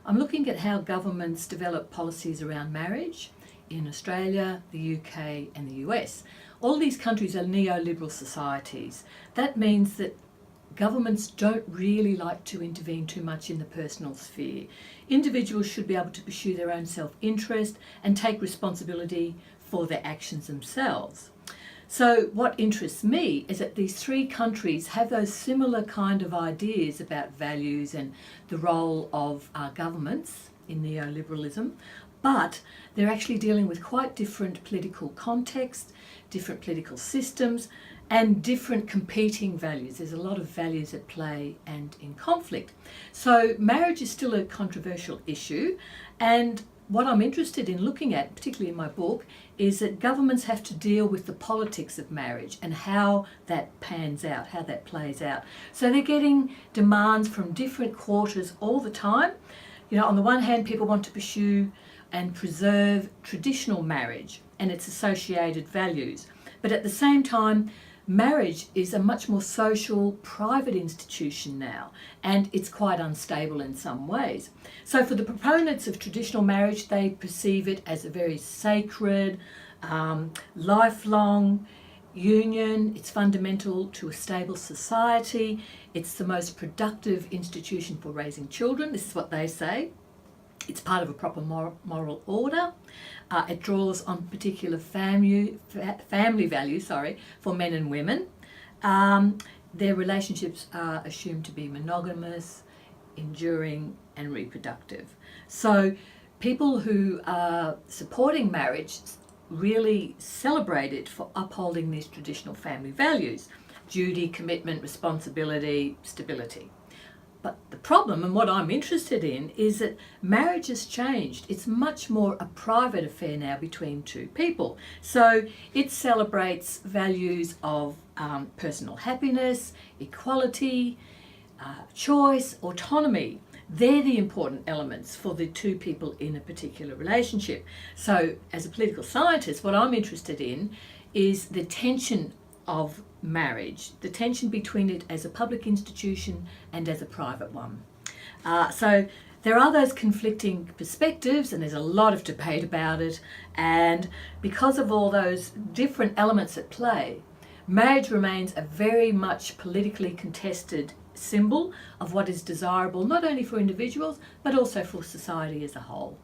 I'm looking at how governments develop policies around marriage in Australia, the UK and the US. All these countries are neoliberal societies. That means that governments don't really like to intervene too much in the personal sphere. Individuals should be able to pursue their own self-interest and take responsibility for their actions themselves. So what interests me is that these three countries have those similar kind of ideas about values and the role of governments in neoliberalism, but they're actually dealing with quite different political contexts, different political systems, and different competing values. There's a lot of values at play and in conflict. So marriage is still a controversial issue, and what I'm interested in looking at, particularly in my book, is that governments have to deal with the politics of marriage and how that pans out, how that plays out. So they're getting demands from different quarters all the time. You know, on the one hand, people want to pursue and preserve traditional marriage and its associated values. But at the same time, marriage is a much more social, private institution now, and it's quite unstable in some ways. So for the proponents of traditional marriage, they perceive it as a very sacred, lifelong union. It's fundamental to a stable society. It's the most productive institution for raising children. This is what they say. It's part of a proper moral order. It draws on particular family values, for men and women. Their relationships are assumed to be monogamous, enduring and reproductive. So people who are supporting marriage really celebrate it for upholding these traditional family values: duty, commitment, responsibility, stability. But the problem, and what I'm interested in, is that marriage has changed. It's much more a private affair now between two people. So it celebrates values of personal happiness, equality, choice, autonomy. They're the important elements for the two people in a particular relationship. So as a political scientist, what I'm interested in is the tension of marriage, the tension between it as a public institution and as a private one. So there are those conflicting perspectives, and there's a lot of debate about it, and because of all those different elements at play, marriage remains a very much politically contested symbol of what is desirable not only for individuals but also for society as a whole.